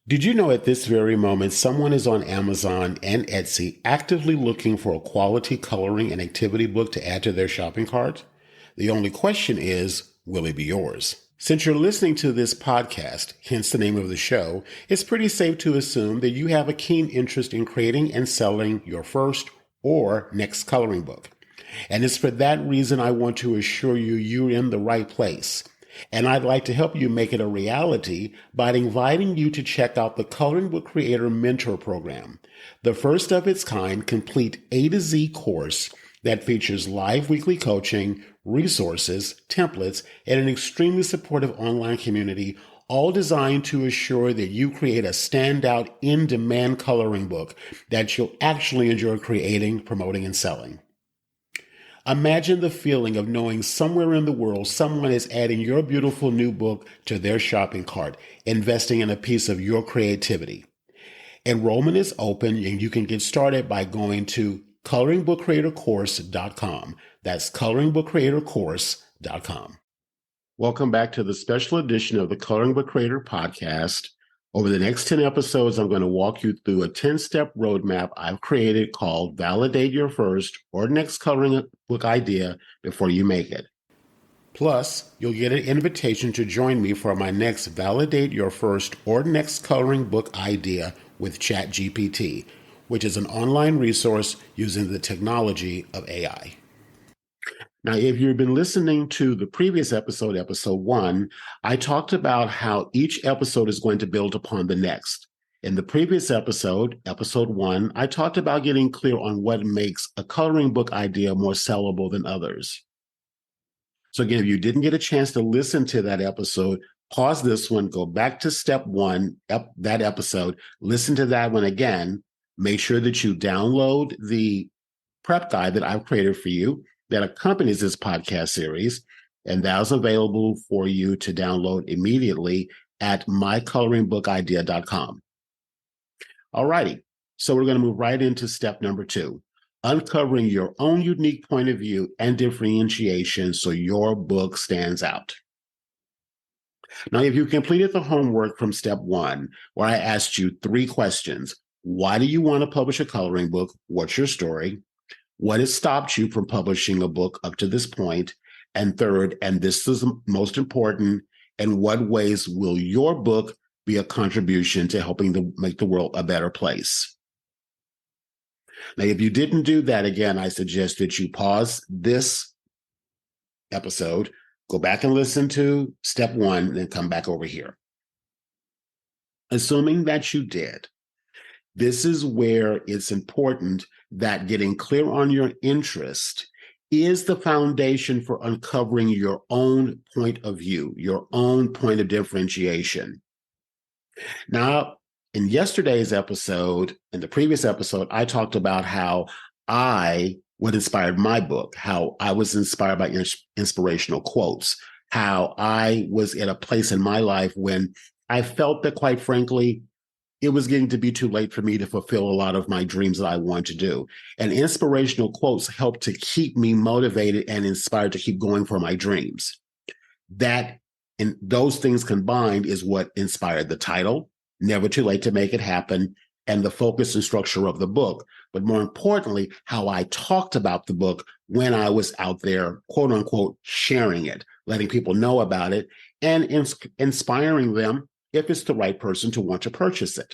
Did you know at this very moment someone is on Amazon and Etsy actively looking for a quality coloring and activity book to add to their shopping cart? The only question is, will it be yours? Since you're listening to this podcast, hence the name of the show, it's pretty safe to assume that you have a keen interest in creating and selling your first or next coloring book. And it's for that reason I want to assure you you're in the right place. And I'd like to help you make it a reality by inviting you to check out the Coloring Book Creator Mentor Program, the first of its kind complete A to Z course that features live weekly coaching, resources, templates, and an extremely supportive online community, all designed to assure that you create a standout in-demand coloring book that you'll actually enjoy creating, promoting, and selling. Imagine the feeling of knowing somewhere in the world someone is adding your beautiful new book to their shopping cart, investing in a piece of your creativity. Enrollment is open and you can get started by going to coloringbookcreatorcourse.com. That's coloringbookcreatorcourse.com. Welcome back to the special edition of the Coloring Book Creator Podcast. Over the next 10 episodes, I'm going to walk you through a 10-step roadmap I've created called Validate Your First or Next Coloring Book Idea Before You Make It. Plus, you'll get an invitation to join me for my next Validate Your First or Next Coloring Book Idea with ChatGPT, which is an online resource using the technology of AI. Now, if you've been listening to the previous episode, episode 1, I talked about how each episode is going to build upon the next. In the previous episode, episode 1, I talked about getting clear on what makes a coloring book idea more sellable than others. So again, if you didn't get a chance to listen to that episode, pause this one, go back to step 1, that episode, listen to that one again, make sure that you download the prep guide that I've created for you that accompanies this podcast series, and that's available for you to download immediately at mycoloringbookidea.com. All righty, so we're going to move right into step number 2, uncovering your own unique point of view and differentiation so your book stands out. Now, if you completed the homework from step 1, where I asked you 3 questions, why do you want to publish a coloring book? What's your story? What has stopped you from publishing a book up to this point? And third, and this is most important, in what ways will your book be a contribution to helping to make the world a better place? Now, if you didn't do that, again, I suggest that you pause this episode, go back and listen to step 1, and then come back over here. Assuming that you did, this is where it's important that getting clear on your interest is the foundation for uncovering your own point of view, your own point of differentiation. Now, in yesterday's episode, in the previous episode, I talked about what inspired my book, how I was inspired by inspirational quotes, how I was at a place in my life when I felt that, quite frankly, it was getting to be too late for me to fulfill a lot of my dreams that I wanted to do. And inspirational quotes helped to keep me motivated and inspired to keep going for my dreams. That and those things combined is what inspired the title, Never Too Late to Make It Happen, and the focus and structure of the book. But more importantly, how I talked about the book when I was out there, quote unquote, sharing it, letting people know about it, and inspiring them if it's the right person to want to purchase it.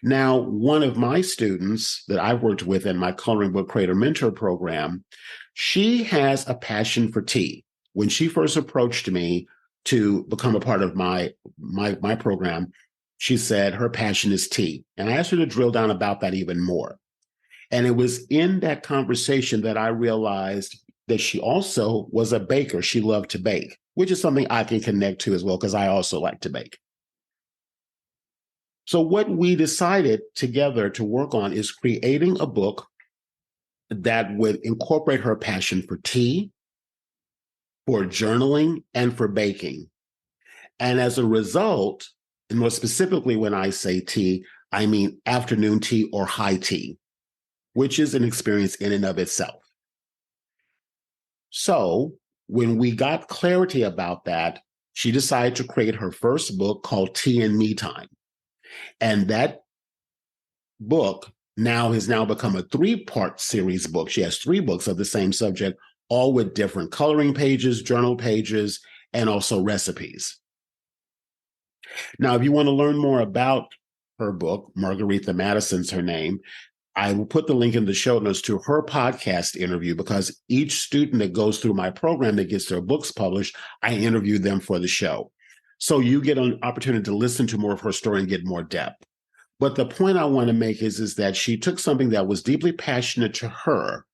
Now, one of my students that I've worked with in my Coloring Book Creator Mentor Program, she has a passion for tea. When she first approached me to become a part of my program, she said her passion is tea. And I asked her to drill down about that even more. And it was in that conversation that I realized that she also was a baker. She loved to bake, which is something I can connect to as well, because I also like to bake. So what we decided together to work on is creating a book that would incorporate her passion for tea, for journaling, and for baking. And as a result, and more specifically when I say tea, I mean afternoon tea or high tea, which is an experience in and of itself. So when we got clarity about that, she decided to create her first book called Tea and Me Time. And that book has now become a 3-part series book. She has 3 books of the same subject, all with different coloring pages, journal pages, and also recipes. Now, if you want to learn more about her book, Margaretha Madison's her name, I will put the link in the show notes to her podcast interview, because each student that goes through my program that gets their books published, I interview them for the show. So you get an opportunity to listen to more of her story and get more depth. But the point I want to make is that she took something that was deeply passionate to her,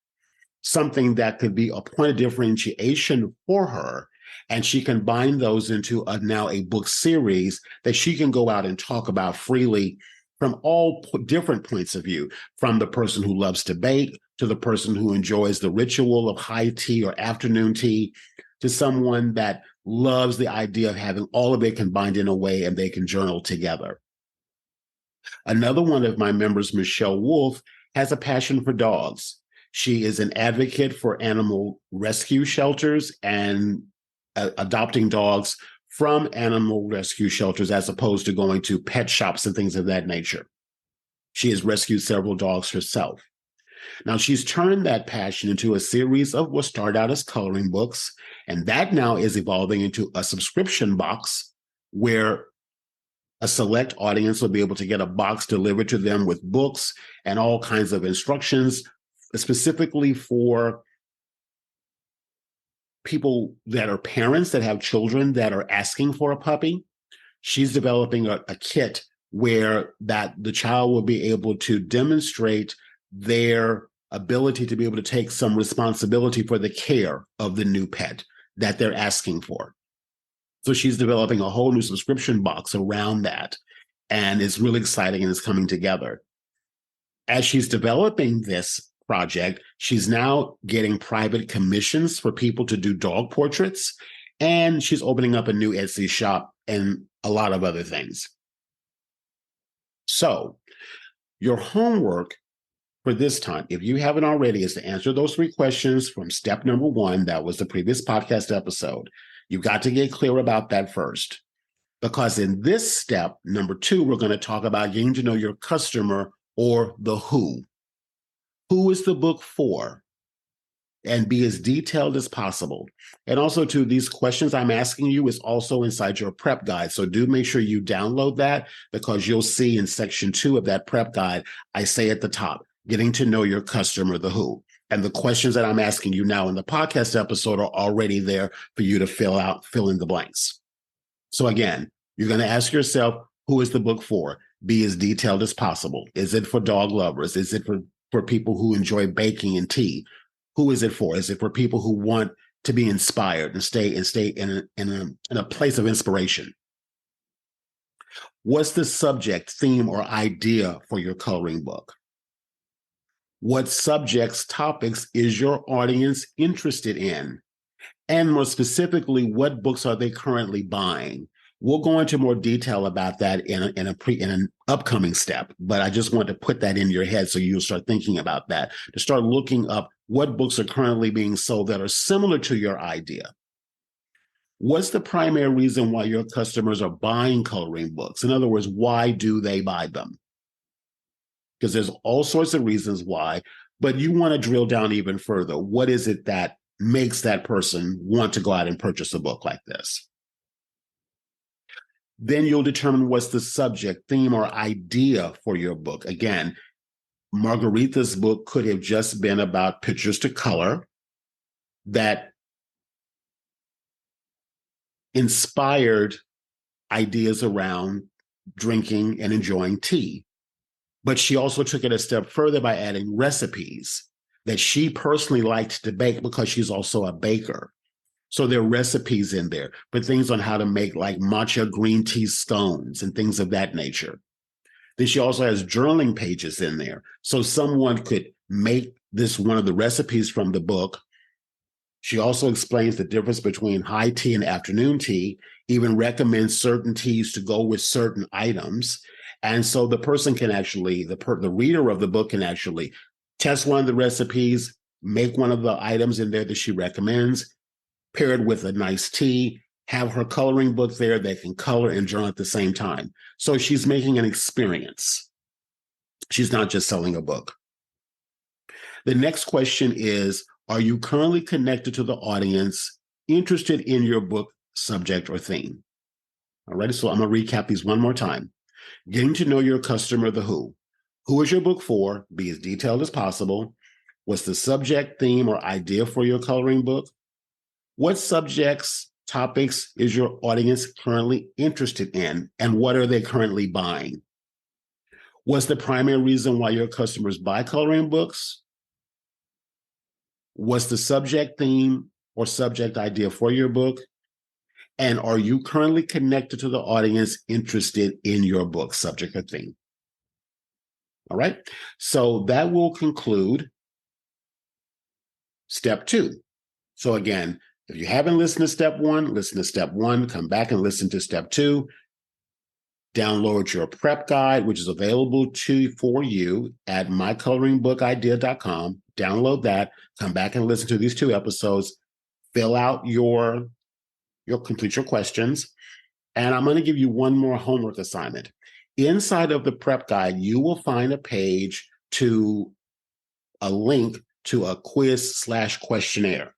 something that could be a point of differentiation for her, and she combined those into now a book series that she can go out and talk about freely from all different points of view, from the person who loves to bake to the person who enjoys the ritual of high tea or afternoon tea, to someone that loves the idea of having all of it combined in a way and they can journal together. Another one of my members, Michelle Wolf, has a passion for dogs. She is an advocate for animal rescue shelters and adopting dogs from animal rescue shelters as opposed to going to pet shops and things of that nature. She has rescued several dogs herself. Now, she's turned that passion into a series of what started out as coloring books, and that now is evolving into a subscription box where a select audience will be able to get a box delivered to them with books and all kinds of instructions specifically for people that are parents that have children that are asking for a puppy. She's developing a kit where that the child will be able to demonstrate their ability to be able to take some responsibility for the care of the new pet that they're asking for. So she's developing a whole new subscription box around that. And it's really exciting and it's coming together. As she's developing this project, she's now getting private commissions for people to do dog portraits. And she's opening up a new Etsy shop and a lot of other things. So your homework for this time, if you haven't already, is to answer those 3 questions from step number 1. That was the previous podcast episode. You've got to get clear about that first, because in this step, number 2, we're going to talk about getting to know your customer, or the who. Who is the book for? And be as detailed as possible. And also, too, these questions I'm asking you is also inside your prep guide. So do make sure you download that, because you'll see in section 2 of that prep guide, I say at the top, getting to know your customer, the who. And the questions that I'm asking you now in the podcast episode are already there for you to fill in the blanks. So again, you're going to ask yourself, who is the book for? Be as detailed as possible. Is it for dog lovers? Is it for people who enjoy baking and tea? Who is it for? Is it for people who want to be inspired and stay in a place of inspiration? What's the subject, theme, or idea for your coloring book? What subjects, topics is your audience interested in? And more specifically, what books are they currently buying? We'll go into more detail about that in an upcoming step, but I just want to put that in your head so you'll start thinking about that, to start looking up what books are currently being sold that are similar to your idea. What's the primary reason why your customers are buying coloring books? In other words, why do they buy them? Because there's all sorts of reasons why, but you want to drill down even further. What is it that makes that person want to go out and purchase a book like this? Then you'll determine what's the subject, theme, or idea for your book. Again, Margaretha's book could have just been about pictures to color that inspired ideas around drinking and enjoying tea. But she also took it a step further by adding recipes that she personally liked to bake, because she's also a baker. So there are recipes in there for things on how to make like matcha green tea scones and things of that nature. Then she also has journaling pages in there. So someone could make this one of the recipes from the book. She also explains the difference between high tea and afternoon tea, even recommends certain teas to go with certain items. And so the person can actually, the reader of the book can actually test one of the recipes, make one of the items in there that she recommends, pair it with a nice tea, have her coloring book there that can color and journal at the same time. So she's making an experience. She's not just selling a book. The next question is, are you currently connected to the audience interested in your book subject or theme? All right, so I'm going to recap these one more time. Getting to know your customer, the who. Who is your book for? Be as detailed as possible. What's the subject, theme, or idea for your coloring book? What subjects, topics is your audience currently interested in, and what are they currently buying? What's the primary reason why your customers buy coloring books? What's the subject, theme, or subject idea for your book? And are you currently connected to the audience interested in your book, subject or theme? All right. So that will conclude step 2. So again, if you haven't listened to step 1, listen to step 1, come back and listen to step 2. Download your prep guide, which is available for you at mycoloringbookidea.com. Download that, come back and listen to these 2 episodes, fill out complete your questions. And I'm going to give you one more homework assignment. Inside of the prep guide, you will find a link to a quiz/questionnaire.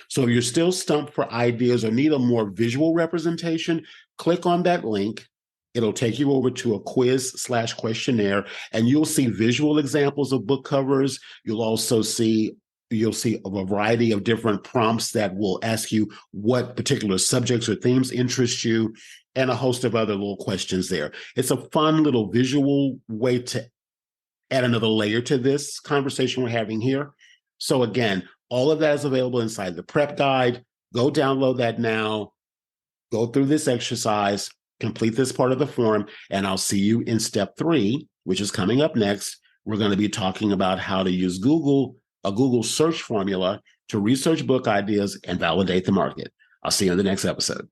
So if you're still stumped for ideas or need a more visual representation, click on that link. It'll take you over to a quiz/questionnaire, and you'll see visual examples of book covers. You'll see a variety of different prompts that will ask you what particular subjects or themes interest you, and a host of other little questions there. It's a fun little visual way to add another layer to this conversation we're having here. So again, all of that is available inside the prep guide. Go download that now. Go through this exercise, complete this part of the form, and I'll see you in step 3, which is coming up next. We're going to be talking about how to use a Google search formula to research book ideas and validate the market. I'll see you in the next episode.